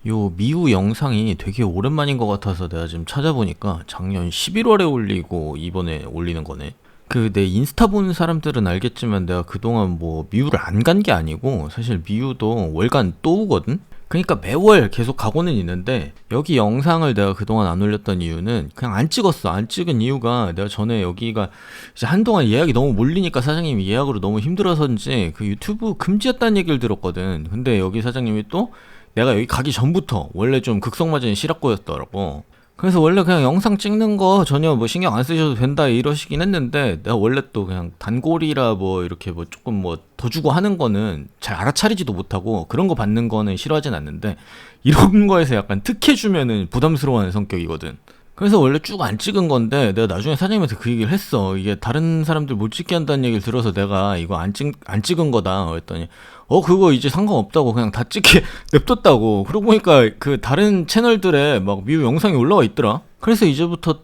요 미우 영상이 되게 오랜만인 것 같아서 내가 지금 찾아보니까 작년 11월에 올리고 이번에 올리는 거네. 그 내 인스타 보는 사람들은 알겠지만 내가 그동안 뭐 미우를 안 간 게 아니고 사실 미우도 월간 또 오거든? 그러니까 매월 계속 가고는 있는데 여기 영상을 내가 그동안 안 올렸던 이유는 그냥 안 찍었어. 안 찍은 이유가 내가 전에 여기가 이제 한동안 예약이 너무 몰리니까 사장님이 예약으로 너무 힘들어서인지 그 유튜브 금지였다는 얘기를 들었거든. 근데 여기 사장님이 또 내가 여기 가기 전부터 원래 좀 극성맞은 실학고였더라고. 그래서 원래 그냥 영상 찍는 거 전혀 뭐 신경 안 쓰셔도 된다 이러시긴 했는데 내가 원래 또 그냥 단골이라 뭐 이렇게 뭐 조금 뭐 더 주고 하는 거는 잘 알아차리지도 못하고 그런 거 받는 거는 싫어하진 않는데 이런 거에서 약간 특혜주면은 부담스러워하는 성격이거든. 그래서 원래 쭉 안 찍은 건데 내가 나중에 사장님한테 그 얘기를 했어. 이게 다른 사람들 못 찍게 한다는 얘기를 들어서 내가 이거 안 찍은 거다 그랬더니 그거 이제 상관없다고 그냥 다 찍게 냅뒀다고. 그러고 보니까 그 다른 채널들에 막 미우 영상이 올라와 있더라. 그래서 이제부터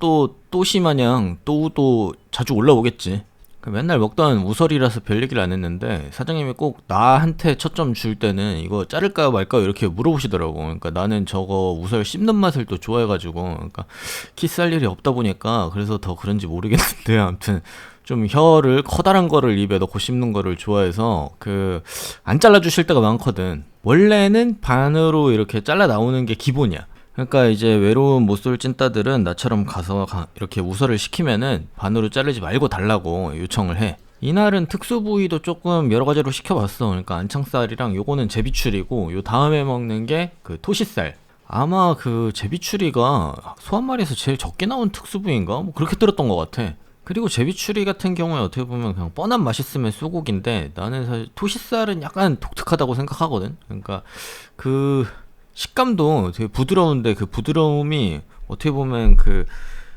또시 마냥 또 자주 올라오겠지. 맨날 먹던 우설이라서 별 얘기를 안 했는데 사장님이 꼭 나한테 초점 줄 때는 이거 자를까요 말까요 이렇게 물어보시더라고. 그러니까 나는 저거 우설 씹는 맛을 또 좋아해가지고 그러니까 키스할 일이 없다 보니까 그래서 더 그런지 모르겠는데 아무튼 좀 혀를 커다란 거를 입에 넣고 씹는 거를 좋아해서 그 안 잘라주실 때가 많거든. 원래는 반으로 이렇게 잘라 나오는 게 기본이야. 그러니까 이제 외로운 못쏠 찐따들은 나처럼 가서 이렇게 우설을 시키면은 반으로 자르지 말고 달라고 요청을 해. 이날은 특수 부위도 조금 여러 가지로 시켜봤어. 그러니까 안창살이랑 요거는 제비추리고 요 다음에 먹는 게 그 토시살. 아마 그 제비추리가 소 한 마리에서 제일 적게 나온 특수 부위인가? 뭐 그렇게 들었던 것 같아. 그리고 제비추리 같은 경우에 어떻게 보면 그냥 뻔한 맛있으면 쏘고기인데 나는 사실 토시살은 약간 독특하다고 생각하거든. 그러니까 그 식감도 되게 부드러운데 그 부드러움이 어떻게 보면 그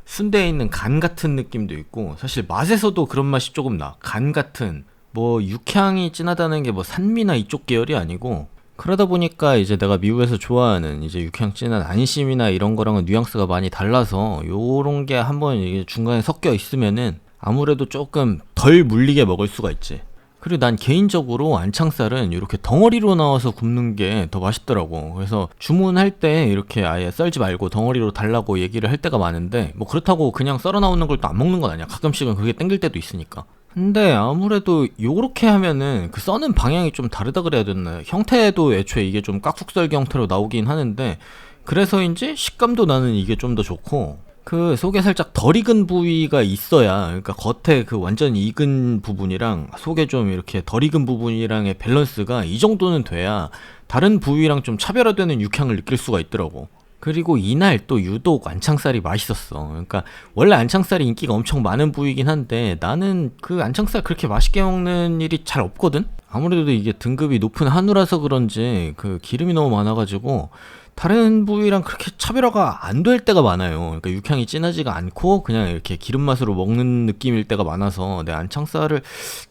순대에 있는 간 같은 느낌도 있고 사실 맛에서도 그런 맛이 조금 나. 간 같은 뭐 육향이 진하다는 게 뭐 산미나 이쪽 계열이 아니고 그러다 보니까 이제 내가 미국에서 좋아하는 이제 육향 진한 안심이나 이런 거랑은 뉘앙스가 많이 달라서 요런 게 한번 이게 중간에 섞여 있으면은 아무래도 조금 덜 물리게 먹을 수가 있지. 그리고 난 개인적으로 안창살은 이렇게 덩어리로 나와서 굽는 게 더 맛있더라고. 그래서 주문할 때 이렇게 아예 썰지 말고 덩어리로 달라고 얘기를 할 때가 많은데 뭐 그렇다고 그냥 썰어 나오는 걸 또 안 먹는 건 아니야. 가끔씩은 그게 땡길 때도 있으니까. 근데 아무래도 요렇게 하면은 그 써는 방향이 좀 다르다 그래야 되나. 형태도 애초에 이게 좀 깍둑썰기 형태로 나오긴 하는데 그래서인지 식감도 나는 이게 좀 더 좋고 그 속에 살짝 덜 익은 부위가 있어야 그러니까 겉에 그 완전 익은 부분이랑 속에 좀 이렇게 덜 익은 부분이랑의 밸런스가 이 정도는 돼야 다른 부위랑 좀 차별화되는 육향을 느낄 수가 있더라고. 그리고 이날 또 유독 안창살이 맛있었어. 그러니까 원래 안창살이 인기가 엄청 많은 부위이긴 한데 나는 그 안창살 그렇게 맛있게 먹는 일이 잘 없거든? 아무래도 이게 등급이 높은 한우라서 그런지 그 기름이 너무 많아가지고 다른 부위랑 그렇게 차별화가 안 될 때가 많아요. 그러니까 육향이 진하지가 않고 그냥 이렇게 기름 맛으로 먹는 느낌일 때가 많아서 내 안창살을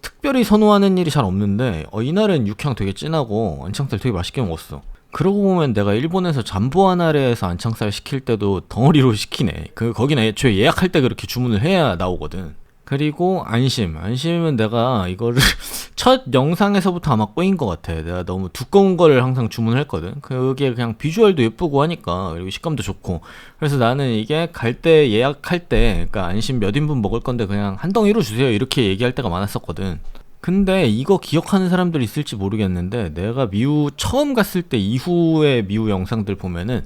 특별히 선호하는 일이 잘 없는데 이날은 육향 되게 진하고 안창살 되게 맛있게 먹었어. 그러고 보면 내가 일본에서 잠보아나레에서 안창살 시킬 때도 덩어리로 시키네. 거기는 애초에 예약할 때 그렇게 주문을 해야 나오거든. 그리고 안심은 내가 이거를 첫 영상에서부터 아마 꼬인 것 같아. 내가 너무 두꺼운 거를 항상 주문을 했거든. 그게 그냥 비주얼도 예쁘고 하니까 그리고 식감도 좋고 그래서 나는 이게 갈 때 예약할 때 그러니까 안심 몇 인분 먹을 건데 그냥 한 덩이로 주세요 이렇게 얘기할 때가 많았었거든. 근데 이거 기억하는 사람들 있을지 모르겠는데 내가 미우 처음 갔을 때 이후의 미우 영상들 보면은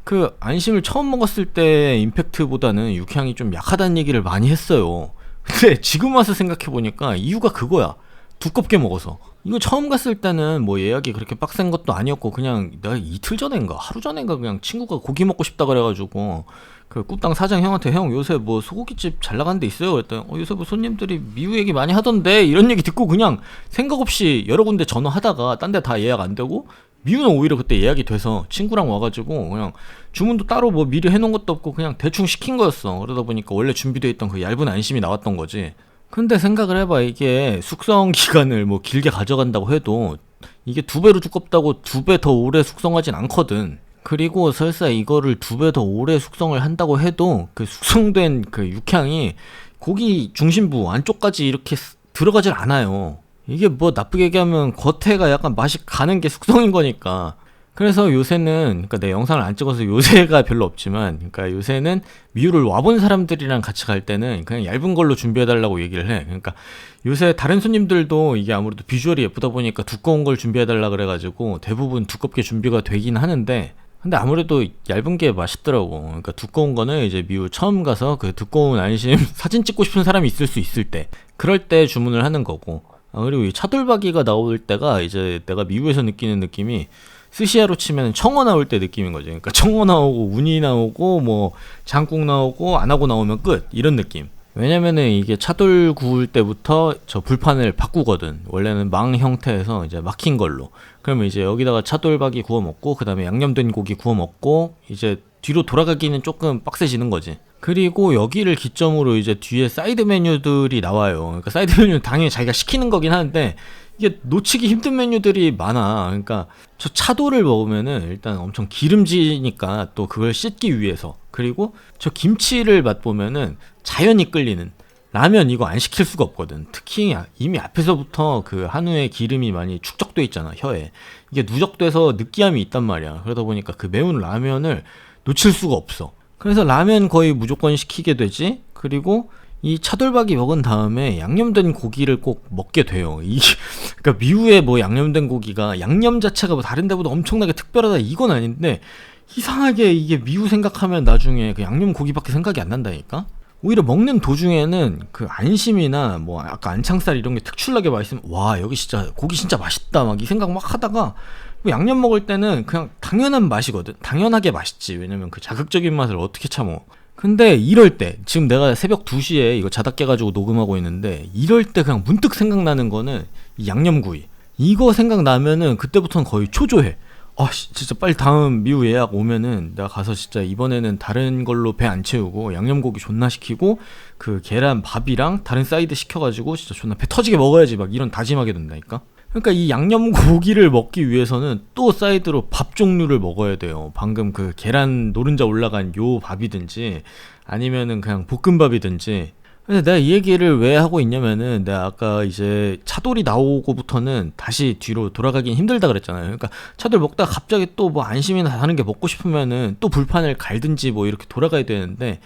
그 안심을 처음 먹었을 때 임팩트보다는 육향이 좀 약하다는 얘기를 많이 했어요. 근데 지금 와서 생각해보니까 이유가 그거야. 두껍게 먹어서. 이거 처음 갔을 때는 뭐 예약이 그렇게 빡센 것도 아니었고 그냥 내가 이틀 전인가 하루 전인가 그냥 친구가 고기 먹고 싶다 그래가지고 그 굽당 사장 형한테 형 요새 뭐 소고기집 잘 나가는 데 있어요? 그랬더니 요새 뭐 손님들이 미우 얘기 많이 하던데 이런 얘기 듣고 그냥 생각 없이 여러 군데 전화하다가 딴 데 다 예약 안 되고 미우는 오히려 그때 예약이 돼서 친구랑 와가지고 그냥 주문도 따로 뭐 미리 해놓은 것도 없고 그냥 대충 시킨 거였어. 그러다 보니까 원래 준비되어 있던 그 얇은 안심이 나왔던 거지. 근데 생각을 해봐. 이게 숙성 기간을 뭐 길게 가져간다고 해도 이게 2배로 두껍다고 2배 더 오래 숙성하진 않거든. 그리고 설사 이거를 2배 더 오래 숙성을 한다고 해도 그 숙성된 그 육향이 고기 중심부 안쪽까지 이렇게 들어가질 않아요. 이게 뭐 나쁘게 얘기하면 겉에가 약간 맛이 가는 게 숙성인 거니까. 그래서 요새는, 그러니까 내 영상을 안 찍어서 요새가 별로 없지만, 그러니까 요새는 미우를 와본 사람들이랑 같이 갈 때는 그냥 얇은 걸로 준비해달라고 얘기를 해. 그러니까 요새 다른 손님들도 이게 아무래도 비주얼이 예쁘다 보니까 두꺼운 걸 준비해달라 그래가지고 대부분 두껍게 준비가 되긴 하는데, 근데 아무래도 얇은 게 맛있더라고. 그러니까 두꺼운 거는 이제 미우 처음 가서 그 두꺼운 안심 사진 찍고 싶은 사람이 있을 수 있을 때, 그럴 때 주문을 하는 거고. 그리고 이 차돌박이가 나올 때가 이제 내가 미우에서 느끼는 느낌이 스시야로 치면 청어 나올 때 느낌인 거지. 그러니까 청어 나오고 우니 나오고 뭐 장국 나오고 안 하고 나오면 끝, 이런 느낌. 왜냐면은 이게 차돌 구울 때부터 저 불판을 바꾸거든. 원래는 망 형태에서 이제 막힌 걸로. 그러면 이제 여기다가 차돌박이 구워 먹고, 그 다음에 양념된 고기 구워 먹고, 이제 뒤로 돌아가기는 조금 빡세지는 거지. 그리고 여기를 기점으로 이제 뒤에 사이드 메뉴들이 나와요. 그러니까 사이드 메뉴는 당연히 자기가 시키는 거긴 하는데, 이게 놓치기 힘든 메뉴들이 많아. 그러니까 저 차돌을 먹으면은 일단 엄청 기름지니까 또 그걸 씻기 위해서, 그리고 저 김치를 맛보면은 자연히 끌리는, 라면 이거 안 시킬 수가 없거든. 특히 이미 앞에서부터 그 한우의 기름이 많이 축적돼 있잖아, 혀에. 이게 누적돼서 느끼함이 있단 말이야. 그러다 보니까 그 매운 라면을 놓칠 수가 없어. 그래서 라면 거의 무조건 시키게 되지. 그리고 이 차돌박이 먹은 다음에 양념된 고기를 꼭 먹게 돼요. 그러니까 미우의 뭐 양념된 고기가 양념 자체가 뭐 다른 데보다 엄청나게 특별하다 이건 아닌데, 이상하게 이게 미우 생각하면 나중에 그 양념 고기밖에 생각이 안 난다니까. 오히려 먹는 도중에는 그 안심이나 뭐 아까 안창살 이런 게 특출나게 맛있으면, 와 여기 진짜 고기 진짜 맛있다 막 이 생각 막 하다가, 뭐 양념 먹을 때는 그냥 당연한 맛이거든. 당연하게 맛있지. 왜냐면 그 자극적인 맛을 어떻게 참어. 근데 이럴 때, 지금 내가 새벽 2시에 이거 자다 깨가지고 녹음하고 있는데, 이럴 때 그냥 문득 생각나는 거는 이 양념구이. 이거 생각나면은 그때부터는 거의 초조해. 진짜 빨리 다음 미우 예약 오면은 내가 가서 진짜 이번에는 다른 걸로 배 안 채우고 양념고기 존나 시키고, 그 계란 밥이랑 다른 사이드 시켜가지고 진짜 존나 배 터지게 먹어야지, 막 이런 다짐하게 된다니까. 그러니까 이 양념고기를 먹기 위해서는 또 사이드로 밥 종류를 먹어야 돼요. 방금 그 계란 노른자 올라간 요 밥이든지 아니면은 그냥 볶음밥이든지. 근데 내가 이 얘기를 왜 하고 있냐면은, 내가 아까 이제 차돌이 나오고부터는 다시 뒤로 돌아가긴 힘들다 그랬잖아요. 그러니까 차돌 먹다가 갑자기 또 뭐 안심이나 다른 게 먹고 싶으면은 또 불판을 갈든지 뭐 이렇게 돌아가야 되는데,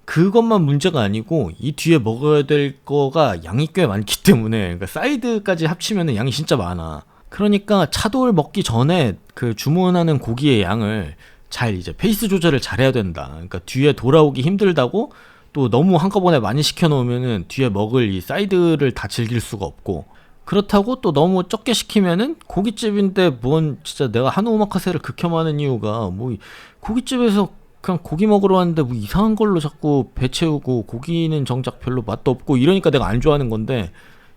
그것만 문제가 아니고 이 뒤에 먹어야 될 거가 양이 꽤 많기 때문에, 그러니까 사이드까지 합치면은 양이 진짜 많아. 그러니까 차돌 먹기 전에 그 주문하는 고기의 양을 잘 이제 페이스 조절을 잘 해야 된다. 그러니까 뒤에 돌아오기 힘들다고 또 너무 한꺼번에 많이 시켜놓으면은 뒤에 먹을 이 사이드를 다 즐길 수가 없고, 그렇다고 또 너무 적게 시키면은 고깃집인데 뭔 진짜 내가 한우 오마카세를 극혐하는 이유가, 뭐 고깃집에서 그냥 고기 먹으러 왔는데 뭐 이상한 걸로 자꾸 배 채우고 고기는 정작 별로 맛도 없고 이러니까 내가 안 좋아하는 건데,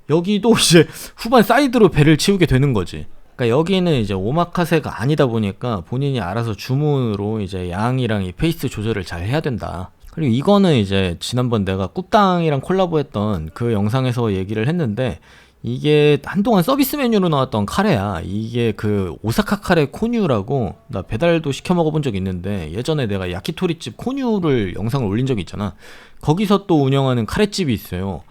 여기도 이제 후반 사이드로 배를 채우게 되는 거지. 그러니까 여기는 이제 오마카세가 아니다 보니까 본인이 알아서 주문으로 이제 양이랑 이 페이스 조절을 잘 해야 된다. 그리고 이거는 이제 지난번 내가 꿉당이랑 콜라보했던 그 영상에서 얘기를 했는데, 이게 한동안 서비스 메뉴로 나왔던 카레야. 이게 그 오사카 카레 코뉴라고, 나 배달도 시켜 먹어본 적이 있는데, 예전에 내가 야키토리집 코뉴를 영상을 올린 적이 있잖아. 거기서 또 운영하는 카레집이 있어요.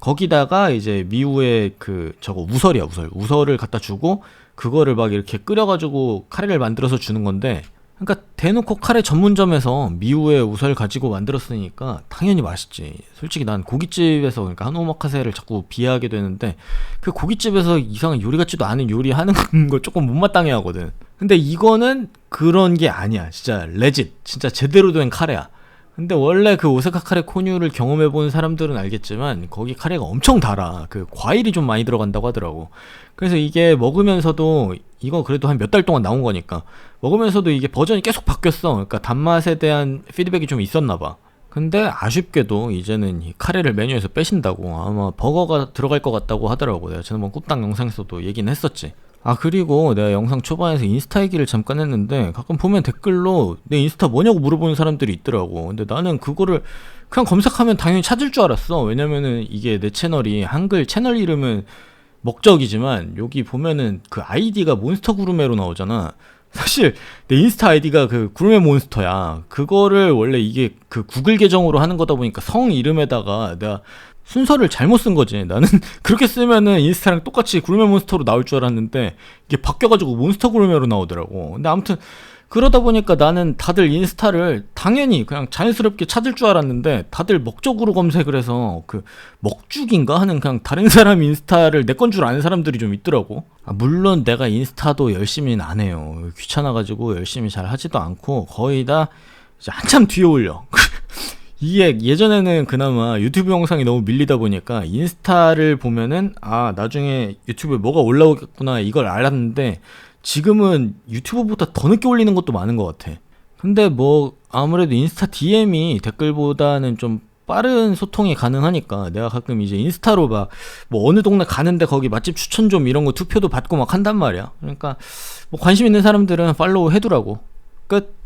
거기다가 이제 미우의 그 저거 우설이야, 우설을 갖다 주고 그거를 막 이렇게 끓여가지고 카레를 만들어서 주는 건데, 그러니까 대놓고 카레 전문점에서 미우의 우설 가지고 만들었으니까 당연히 맛있지. 솔직히 난 고깃집에서, 그러니까 한우 오마카세를 자꾸 비하하게 되는데, 그 고깃집에서 이상한 요리 같지도 않은 요리 하는 거 조금 못마땅해 하거든. 근데 이거는 그런 게 아니야. 진짜 레짓, 진짜 제대로 된 카레야. 근데 원래 그 오사카 카레 코뉴를 경험해본 사람들은 알겠지만 거기 카레가 엄청 달아. 그 과일이 좀 많이 들어간다고 하더라고. 그래서 이게 먹으면서도, 이거 그래도 한 몇 달 동안 나온 거니까 먹으면서도 이게 버전이 계속 바뀌었어. 그러니까 단맛에 대한 피드백이 좀 있었나 봐. 근데 아쉽게도 이제는 이 카레를 메뉴에서 빼신다고, 아마 버거가 들어갈 것 같다고 하더라고. 내가 지난번 꿉당 영상에서도 얘기는 했었지. 그리고 내가 영상 초반에서 인스타 얘기를 잠깐 했는데, 가끔 보면 댓글로 내 인스타 뭐냐고 물어보는 사람들이 있더라고. 근데 나는 그거를 그냥 검색하면 당연히 찾을 줄 알았어. 왜냐면은 이게 내 채널이 한글 채널 이름은 먹적이지만 여기 보면은 그 아이디가 몬스터 구르메로 나오잖아. 사실 내 인스타 아이디가 그 구르메 몬스터야. 그거를 원래 이게 그 구글 계정으로 하는 거다 보니까 성 이름에다가 내가 순서를 잘못 쓴 거지. 나는 그렇게 쓰면은 인스타랑 똑같이 구르메 몬스터로 나올 줄 알았는데 이게 바뀌어가지고 몬스터 구르메로 나오더라고. 근데 아무튼 그러다 보니까 나는 다들 인스타를 당연히 그냥 자연스럽게 찾을 줄 알았는데 다들 먹적으로 검색을 해서 그 먹죽인가 하는 그냥 다른 사람 인스타를 내 건 줄 아는 사람들이 좀 있더라고. 물론 내가 인스타도 열심히는 안 해요. 귀찮아가지고 열심히 잘 하지도 않고 거의 다 이제 한참 뒤에 올려. 이게 예전에는 그나마 유튜브 영상이 너무 밀리다 보니까 인스타를 보면은 아 나중에 유튜브에 뭐가 올라오겠구나 이걸 알았는데 지금은 유튜브보다 더 늦게 올리는 것도 많은 것 같아. 근데 뭐 아무래도 인스타 DM이 댓글보다는 좀 빠른 소통이 가능하니까 내가 가끔 이제 인스타로 막 뭐 어느 동네 가는데 거기 맛집 추천 좀 이런 거 투표도 받고 막 한단 말이야. 그러니까 뭐 관심 있는 사람들은 팔로우 해두라고. 끝.